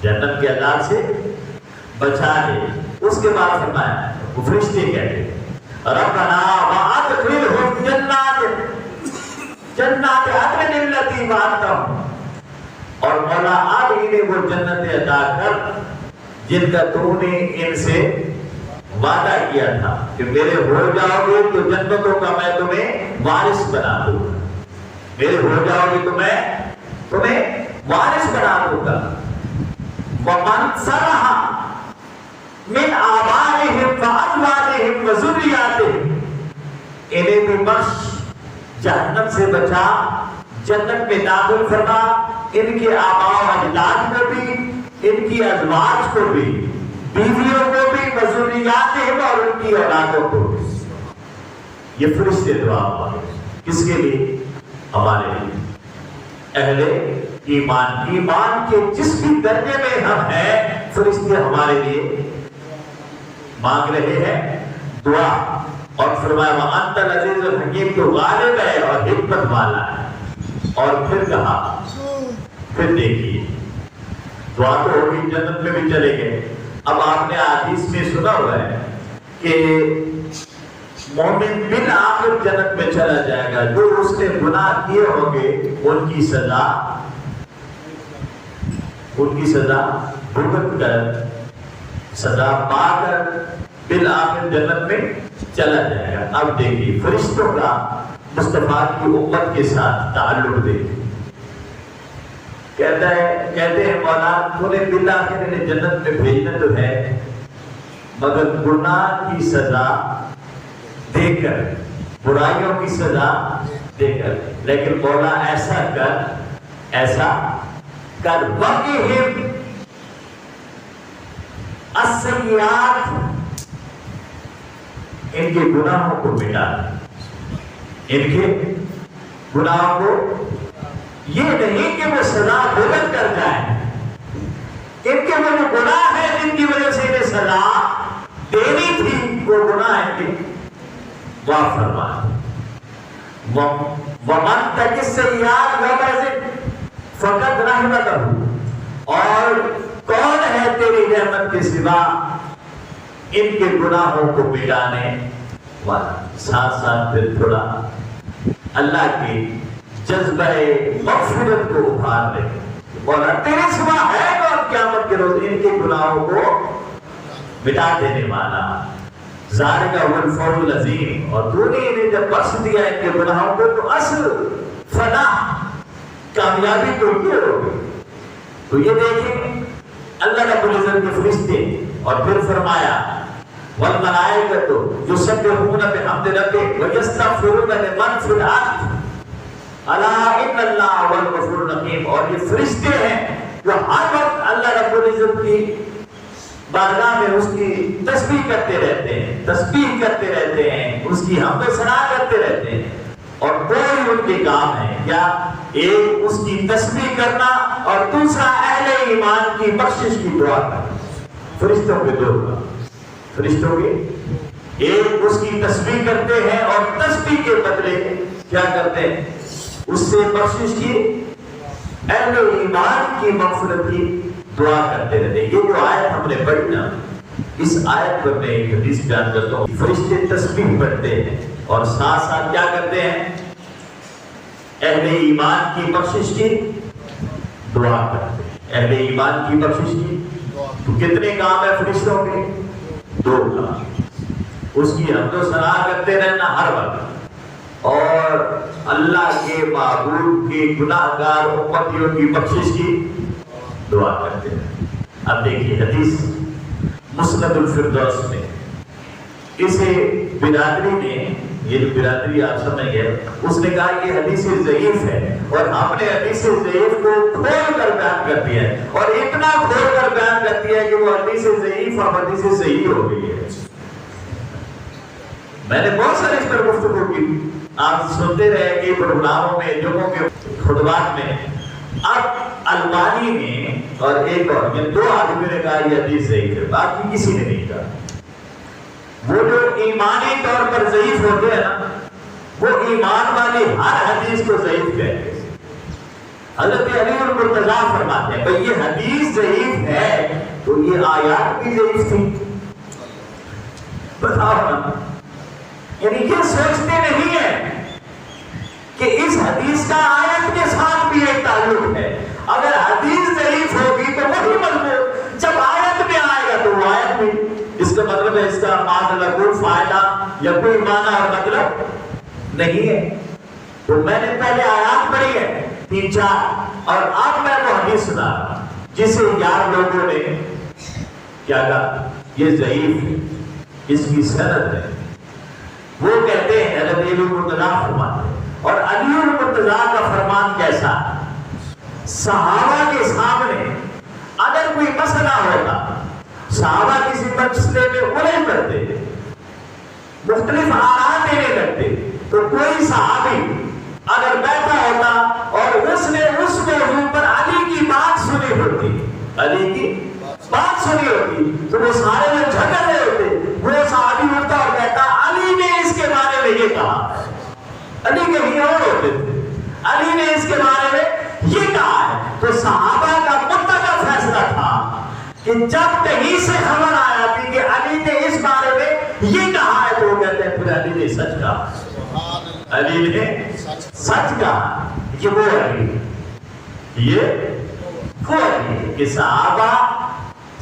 Speaker 1: جہنم کے عذاب سے بچا لے. اس کے بعد فرمایا وہ فرشتے کہتے ہیں ربنا وادخلہم جنات عدن التی وعدتہم، اور مولا اب انہیں وہ جنت عطا کر جن کا تو نے ان سے وعدہ کیا تھا کہ میرے ہو جاؤ گے تو جنتوں کا میں تمہیں وارث بنا دوں گا، میرے ہو جاؤ گے تو میں تمہیں وارث بنا دوں گا. ومن صلح من آبائہم وازواجہم وذریاتہم، انہیں بھی بخش، جہنم سے بچا، جنت میں داخل فرما، ان کے آباء و اجداد کو بھی، ان کی ازواج کو بھی، بیویوں کو بھی، وذریاتہم اور ان کی اولادوں کو بھی. یہ فرشتے دعا مانگتے کس کے لیے؟ ہمارے لیے، اہل ایمان. ایمان کے جس بھی درجے میں ہم ہیں فرشتے ہمارے لیے مانگ رہے ہیں دعا. اور فرمایا وَأَنْتَ الْعَزِيزُ الْحَكِيمُ، تو غالب ہے اور حکمت والا ہے. اور پھر کہا، پھر دیکھیے دعا تو ہوگی، جنت میں بھی چلے گئے. اب آپ نے حدیث میں سنا ہوا ہے کہ مومن بالآخر جنت میں چلا جائے گا، جو اس نے گناہ کیے ہوں گے ان کی سزا بھگت کر، سزا پا کر بالآخر جنت میں چلا جائے گا. اب دیکھیے فرشتوں کا مصطفیٰ کی امت کے ساتھ تعلق دیکھیے. کہتے ہیں مولا تو نے بالآخر انہیں جنت میں بھیجنا تو ہے، مگر گناہ کی سزا دے کر، برائیوں کی سزا دے کر. لیکن مولا ایسا کر وقیہم السیئات، ان کے گناہوں کو مٹا، ان کے گناہوں کو، یہ نہیں کہ وہ سزا بھگت کر جائیں، ان کے وہ جو گناہ ہے جن کی وجہ سے انہیں سزا دینی تھی وہ گناہ ہے کہ معاف فرما. وَمَنْ تَقِ السَّيِّئَاتِ يَوْمَئِذٍ فَقَدْ رَحِمَتَهُ، اور کون ہے تیری رحمت کے سوا ان کے گناہوں کو مٹانے والا. ساتھ ساتھ پھر تھوڑا اللہ کی جذبہ مغفرت کو ابھار دے، مولا تیرے سوا ہے اور قیامت کے روز ان کے گناہوں کو مٹا دینے والا. ذالک هو الفوز العظیم، اور تو نے انہیں جب بخش دیا ان کے گناہوں کو تو اصل فلاح، کامیابی تو یہ ہوگی. تو یہ دیکھیں اللہ رب العزت کے فرشتے. اور پھر فرمایا والملائکۃ یسبحون بحمد ربک ویستغفرون لمن فی الارض الا ان اللہ هو الغفور الرحیم. اور یہ فرشتے ہیں جو ہر وقت اللہ رب العزت کی بارگاہ میں اس کی تسبیح کرتے رہتے ہیں، اس کی حمد و ثنا کرتے رہتے ہیں. اور کوئی ان کے کام ہے کیا؟ ایک اس کی تسبیح کرنا اور دوسرا اہل ایمان کی بخشش کی دعا کرنا. فرشتوں کے دو کام، فرشتوں کے ایک اس کی تسبیح کرتے ہیں اور تسبیح کے بدلے کیا کرتے ہیں؟ اس سے بخشش کی، اہل ایمان کی مغفرت کی دعا کرتے رہتے ہیں. یہ جو آیت ہم نے پڑھی نا، اس آیت پر میں ایک حدیث بیان کرتا ہوں. فرشتے تسبیح پڑھتے ہیں اور ساتھ ساتھ کیا کرتے ہیں؟ اہل ایمان کی بخشش کی دعا کرتے ہیں. اہل ایمان کی بخشش کی تو کتنے کام ہے فرشتوں کے؟ دو کام. اس کی حمد و ثنا کرتے رہنا ہر وقت، اور اللہ کے معبود کی گناہگار امتیوں کی بخشش کی دعا کرتے ہیں۔ اب دیکھیے حدیث مسند الفردوس میں، اسے برادری نے، یہ جو برادری آپ سمجھ گئے، اس نے کہا یہ حدیث ضعیف ہے، اور ہم نے حدیث ضعیف کو کھول کر بیان کر دیا ہے، اور اتنا کھول کر بیان کر دیا ہے کہ وہ حدیث ضعیف اور حدیث صحیح ہو گئی ہے۔ میں نے بہت سارے اس پر گفتگو کی، آپ سنتے رہے کہ پروگراموں میں، جمعوں کے خطبات میں۔ اب البانی نے اور ایک اور، یہ دو آدمی نے کہا یہ حدیث ضعیف ہے، باقی کسی نے نہیں کہا۔ وہ جو ایمانی طور پر ضعیف ہوتے ہیں نا، وہ ایمان والی ہر حدیث کو ضعیف کہتے ہیں۔ حضرت علی المرتضیٰ فرماتے ہیں بھئی یہ حدیث ضعیف ہے تو یہ آیات بھی ضعیف تھی، بتاؤ نا۔ یعنی یہ سوچتے نہیں ہیں کہ اس حدیث کا آیت کے ساتھ بھی ایک تعلق ہے۔ اگر حدیث ضعیف ہوگی تو وہی مضمون جب آیت میں آئے گا تو وہ آیت بھی، اس کا مطلب ہے اس کا معاملہ کوئی فائدہ یا کوئی معنی اور مطلب نہیں ہے۔ تو میں نے پہلے آیات پڑھی ہے 3-4، اور اب میں وہ حدیث سنا رہا ہوں جسے یار لوگوں نے کیا کہا یہ ضعیف ہے، اس کی سند ہے۔ وہ کہتے ہیں حضرت علی المرتضیٰ فرماتے ہیں، اور علی المرتضیٰ کا فرمان کیسا؟ صحابہ کے سامنے اگر کوئی مسئلہ ہوتا، صحابہ کسی مسئلے میں الجھ پڑتے، مختلف آراء دینے لگتے، تو کوئی صحابی اگر بیٹھا ہوتا اور اس نے اس موضوع پر علی کی بات سنی ہوتی، علی کی بات سنی ہوتی، تو وہ سارے میں جھگڑ رہے ہوتے، وہ صحابی ہوتا اور کہتا علی نے اس کے بارے میں یہ کہا، علی کہیں اور ہوتے تھے، علی نے اس کے بارے میں یہ کہا ہے۔ تو صحابہ کا متفق فیصلہ تھا کہ جب کہیں سے خبر آیا تھی کہ علی نے اس بارے میں یہ کہا ہے، تو وہ کہتے ہیں پھر علی نے سچ کہا، علی نے سچ کہا۔ یہ وہ علی، یہ وہ علی کہ صحابہ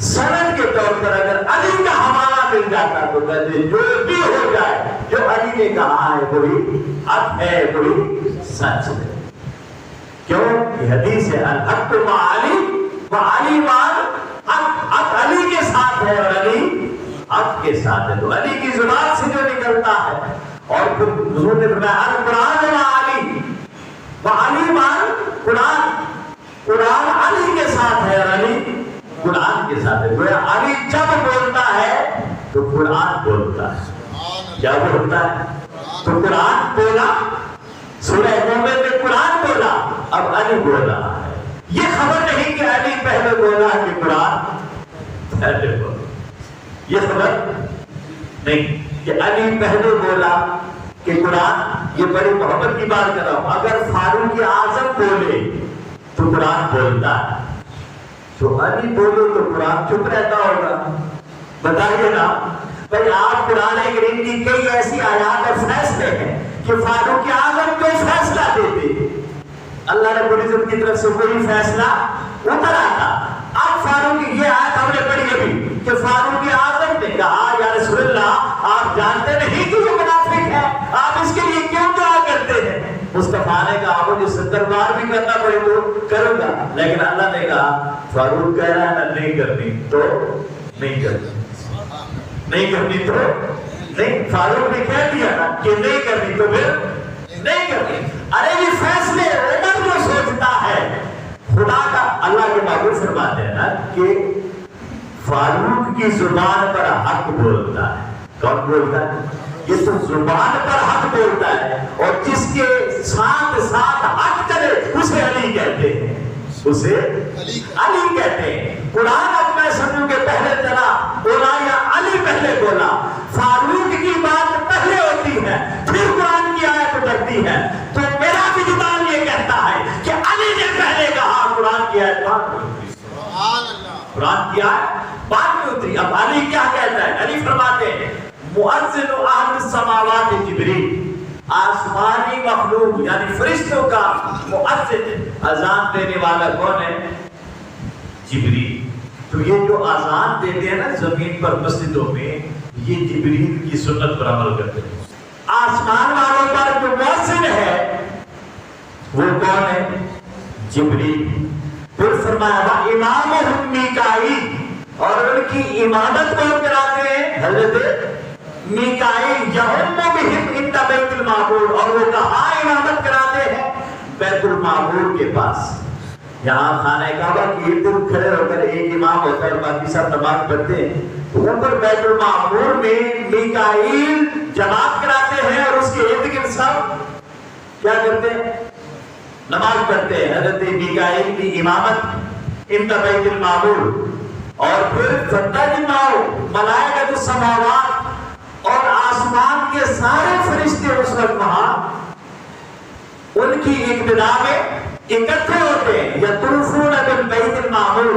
Speaker 1: سند کے طور پر اگر علی کا حوالہ مل جاتا تو کہتے جو بھی ہو جائے جو علی نے کہا ہے وہی حق ہے، وہی سچ ہے۔ کیوں؟ یہ حدیث ہے الحق مع علی وعلی مع حق علی کے ساتھ ہے اور علی حق کے ساتھ ہے۔ تو علی کی زبان سے جو نکلتا ہے، اور پھر حضور نے فرمایا القرآن مع علی وعلی مع قرآن، قرآن علی کے ساتھ ہے اور علی قرآن کے ساتھ ہے۔ گویا علی جب بولتا ہے تو قرآن بولتا ہے، کیا بولتا ہے؟ تو قرآن بولا، سورہ مومن میں قرآن بولا، اب علی بول رہا ہے۔ یہ خبر نہیں کہ علی پہلے بولا کہ قرآن پہلے بولا، یہ خبر نہیں کہ علی پہلے بولا کہ قرآن۔ یہ بڑی محبت کی بات کر رہا ہوں، اگر فاروق اعظم بولے تو قرآن بولتا ہے، تو علی بولو تو قرآن چپ رہتا ہوگا؟ بتائیے نا بھائی، آپ قرآن کریم کی کئی ایسی آیات اور فیصلے ہیں کہ فاروق اعظم کو فیصلہ دیتے، اللہ رب العزت کی طرف سے کوئی فیصلہ اتر آتا۔ اب فاروق، یہ آیت ہم نے پڑھی ابھی کہ فاروق اعظم نے کہا یا رسول اللہ آپ جانتے نہیں کہ یہ منافق ہے، آپ اس کے لیے کیوں دعا کرتے ہیں؟ مصطفیٰ نے کہا مجھے 70 بار بھی کرنا پڑے تو کروں گا، لیکن اللہ نے کہا فاروق کہہ رہا ہے نا نہیں کرنی تو نہیں کرنی، نہیں کرنی تو نہیں۔ فاروق نے کہہ دیا نا کہ نہیں کرنی تو پھر نہیں کرنی۔ ارے یہ فیصلے عمر جو سوچتا ہے، خدا کا، اللہ کے محبوب فرماتے ہیں نا کہ فاروق کی زبان پر حق بولتا ہے۔ کون بولتا ہے؟ یہ تو زبان پر حق بولتا ہے، اور جس کے ساتھ ساتھ حق کرے اسے علی کہتے ہیں، اسے علی کہتے ہیں۔ قرآن اب میں سمجھوں کہ پہلے چلا بولا یا علی پہلے بولا، فاروق کی بات پہلے ہوتی ہے پھر قرآن کی آیت اترتی ہے، تو میرا وجدان یہ کہتا ہے کہ علی نے پہلے کہا، قرآن کی آیت بعد میں اتری، قرآن کی آیت بعد میں اتری۔ اب علی کیا کہتا ہے؟ علی فرماتے ہیں مؤذن اہل السماوات جبریل، آسمانی مخلوق یعنی فرشتوں کا مؤذن، اذان دینے والا کون ہے؟ جبریل۔ تو یہ جو اذان دیتے ہیں نا زمین پر مسجدوں میں، یہ جبریل کی سنت پر عمل کرتے ہیں۔ آسمان والوں پر جو
Speaker 2: مؤذن ہے وہ کون ہے؟ جبریل۔ پھر فرمایا وَإِمَامُهُمْ میکائیل، اور ان کی امامت کون کراتے ہیں؟ حضرت میکائیل۔ یَؤُمُّ بِهِمْ عِنْدَ بَیْتِ الْمَعْمُورِ، اور وہ کہاں امامت کراتے ہیں؟ بیت المعمور کے پاس۔ یہاں خانہ کعبہ کی ایک دن کھڑے ہو کر ایک امام ہوتا ہے اور باقی سب نماز پڑھتے ہیں، تو اوپر بیت المعمور میں میکائیل جماعت کراتے ہیں اور اس کے ارد گرد سب کیا کرتے ہیں؟ نماز پڑھتے ہیں۔ حضرت میکائیل کی امامت عند بیت المعمور، اور پھر فتجمع ملائکۃ السماوات، اور آسمان کے سارے فرشتے اس وقت وہاں ان کی ابتدا میں اکٹھے ہوتے ہیں۔ یطوفون بالبیت المعمور،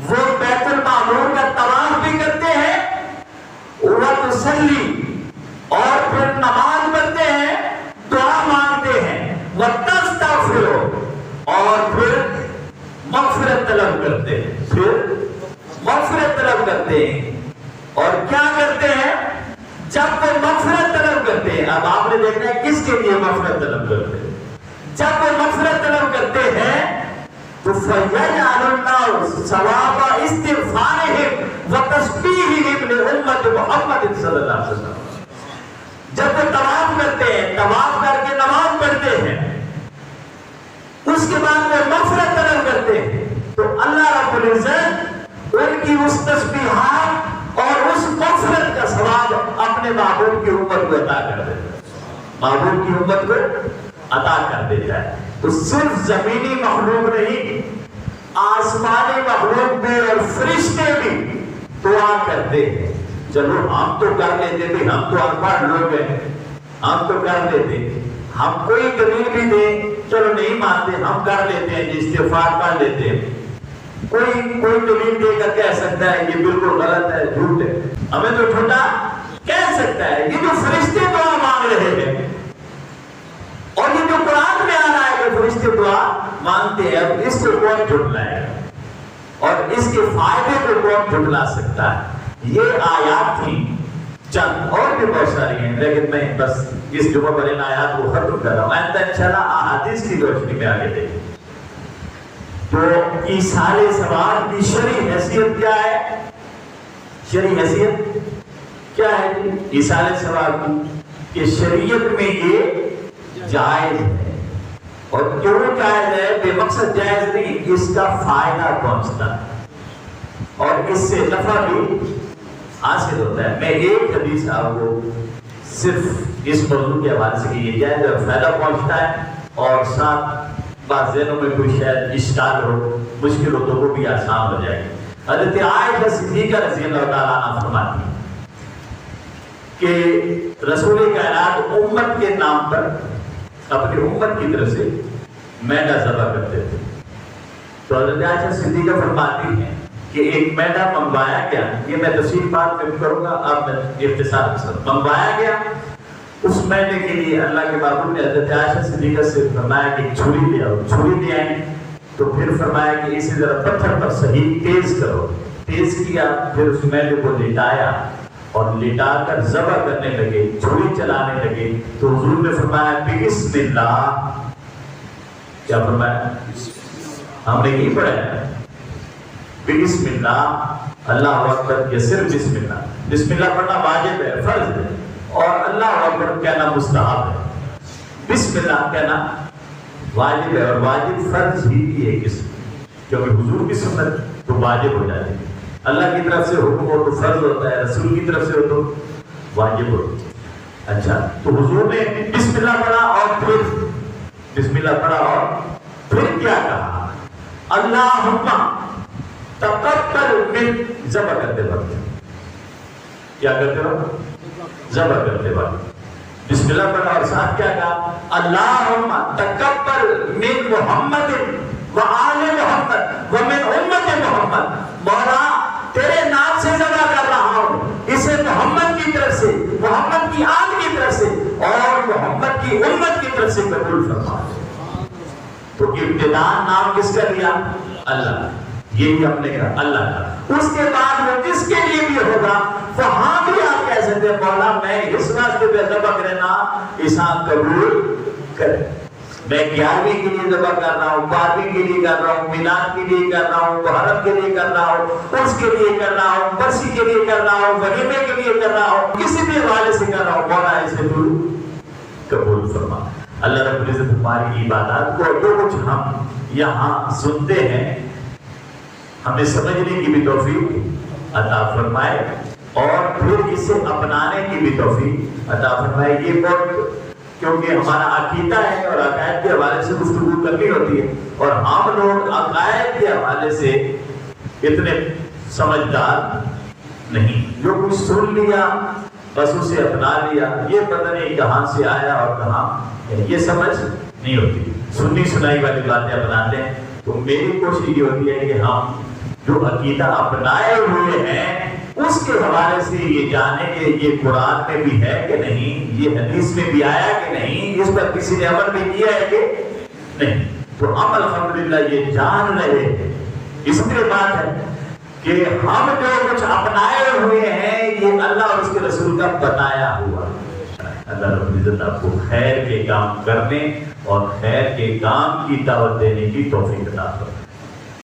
Speaker 2: وہ بیت المعمور کا طواف بھی کرتے ہیں، وتصلی، اور پھر نماز پڑھتے ہیں، دعا مانگتے ہیں، وتستغفر، اور پھر مغفرت طلب کرتے ہیں، پھر مغفرت طلب کرتے ہیں۔ اور کیا کرتے ہیں جب وہ مغفرت طلب کرتے ہیں؟ اب آپ نے دیکھنا ہے کس کے لیے مغفرت طلب کرتے ہیں۔ جب وہ مغفرت طلب کرتے ہیں تو فَيَجْعَلُ اللَّهُ ثَوَابَ اسْتِغْفَارِهِمْ وَتَسْبِيحِهِمْ لِأُمَّةِ مُحَمَّدٍ صلی اللہ علیہ وسلم۔ جب وہ طواف کرتے ہیں، طواف کر کے نماز پڑھتے ہیں، اس کے بعد وہ مغفرت طلب کرتے ہیں، تو اللہ رب العزت ان کی اس تسبیحات اور اس مغفرت کا ثواب اپنے محبوب کی امت کو عطا کر دیتا ہے، محبوب کی امت کو عطا کر دیتا ہے۔ تو صرف زمینی مخلوق نہیں، آسمانی مخلوق بھی اور فرشتے بھی دعا کرتے ہیں۔ چلو ہم تو کر لیتے تھے، ہم تو انپڑھ لوگ ہیں، ہم تو کر لیتے، ہم کوئی دلیل بھی دیں چلو نہیں مانتے، ہم کر لیتے ہیں، استغفار کر لیتے ہیں، کوئی دلیل دے کر کہہ سکتا ہے یہ بالکل غلط ہے، جھوٹ ہے، ہمیں تو جھوٹا کہہ سکتا ہے۔ یہ جو فرشتے دعا مانگ رہے ہیں اور یہ جو قرآن میں آ رہا ہے کہ فرشتے دعا مانگتے ہیں، اب اس کو کون جھٹلائے گا اور اس کے فائدے کو کون جھٹلا سکتا ہے؟ یہ آیات تھی، چند اور بھی بہت ساری ہیں، لیکن میں بس اس جمعہ پر ان آیات کو ختم کر رہا ہوں۔ آئندہ انشاءاللہ احادیث کی روشنی میں آگے دیکھیں تو ایصال ثواب کی شرعی حیثیت کیا ہے؟ شرعی حیثیت کیا ہے ایصال ثواب کی؟ کہ شریعت میں یہ جائز ہے، اور کیوں جائز ہے؟ بے مقصد جائز نہیں، اس کا فائدہ پہنچتا ہے اور اس سے نفع بھی حاصل ہوتا ہے۔ میں ایک حدیث آپ کو صرف اس موضوع کے حوالے سے کہ یہ جائز ہے، فائدہ پہنچتا ہے، اور ساتھ بعض ذہنوں میں کوئی شاید اشکال ہو، مشکل ہو تو وہ بھی آسان ہو جائے گی۔ حضرت عائشہ صدیقہ رضی اللہ تعالیٰ عنہ فرماتی ہیں کہ رسول کائنات امت کے نام پر اپنی امت کی طرف سے میڈا ذبح کرتے تھے، تو حضرت عائشہ صدیقہ فرماتی ہیں کہ ایک میڈا منگوایا گیا، یہ میں تفصیل بات کروں گا، اب میں اختصار کے ساتھ منگوایا گیا۔ اس میڈے کے لیے اللہ کے محبوب نے حضرت عائشہ صدیقہ سے فرمایا کہ چھری لے آؤ، چھری لے آئی، تو پھر فرمایا کہ اسے ذرا پتھر پر صحیح تیز کرو، تیز کیا، پھر اس میڈے کو لٹایا اور لٹا کر ذبح کرنے لگے، چھری چلانے لگے، تو حضور نے فرمایا بسم اللہ، کیا فرمایا؟ ہم نے یہی پڑھا ہے بسم اللہ، اللہ اکبر، یا صرف بسم اللہ؟ بسم اللہ پڑھنا واجب ہے، فرض ہے، اور اللہ اکبر کہنا مستحب ہے، بسم اللہ کہنا واجب ہے، اور واجب فرض ہی ہے قسم، کیونکہ حضور کی سنت تو واجب ہو جاتی ہے، اللہ کی طرف سے حکم ہو تو فرض ہوتا ہے، رسول کی طرف سے ہو تو واجب ہوتا ہے۔ اچھا، تو حضور نے بسم اللہ پڑھا اور پھر بسم اللہ پڑھا اور پھر کیا کہا؟ اللہم تقبل من، ذبح کرتے وقت کیا کرتے وقت؟ ذبح کرتے وقت بسم اللہ پڑھا اور ساتھ کیا کہا؟ اللہم تقبل من محمد وآل محمد ومن امت محمد، مولا تیرے نام سے ذبح کر رہا ہوں، اسے محمد کی طرف سے، محمد کی آل کی طرف سے اور محمد کی امت کی طرف سے قبول فرما۔ تو ابتداء نام کس کا لیا؟ اللہ، یہی ہم نے کہا اللہ کا. اس کے بعد وہ جس کے لیے بھی ہوگا وہاں بھی آپ کہہ سکتے ہیں مولا میں اس راستے پہ ذبح کرنا عیسیٰ قبول کرے. میں 11ویں کے لیے ذبح کر رہا ہوں، 12ویں کے لیے کر رہا ہوں، میلاد کے لیے کر رہا ہوں، محرم کے لیے کر رہا ہوں، اس کے لیے کر رہا ہوں، برسی کے لیے کر رہا ہوں، ولیمے کے لیے کر رہا ہوں، کسی بھی حوالے سے کر رہا ہوں، مولا اسے تو قبول فرما. اللہ رب العزت ہماری عبادات کو جو کچھ ہم یہاں سنتے ہیں ہمیں سمجھنے کی بھی توفیق عطا فرمائے اور پھر اسے اپنانے کی بھی توفیق عطا فرمائے. یہ بہت کیونکہ ہمارا عقیدہ ہے اور عقائد کے حوالے سے گفتگو کرنی ہوتی ہے اور ہم لوگ عقائد کے حوالے سے اتنے سمجھدار نہیں. جو کچھ سن لیا بس اسے اپنا لیا، یہ پتہ نہیں کہاں سے آیا اور کہاں یہ سمجھ نہیں ہوتی. سنی سنائی والی باتیں اپناتے ہیں. تو میری کوشش یہ ہوتی ہے کہ ہم جو عقیدہ اپنائے ہوئے ہیں اس کے حوالے سے یہ جانے کہ یہ قرآن میں بھی ہے کہ نہیں، یہ حدیث میں بھی آیا کہ نہیں، اس پر کسی نے عمل بھی کیا ہے کہ نہیں. تو ہم الحمدللہ یہ جان رہے ہیں. اس لیے بات ہے کہ ہم جو کچھ اپنائے ہوئے ہیں یہ اللہ اور اس کے رسول کا بتایا ہوا. اللہ رب العزت آپ کو خیر کے کام کرنے اور خیر کے کام کی دعوت دینے کی توفیق عطا فرمائے.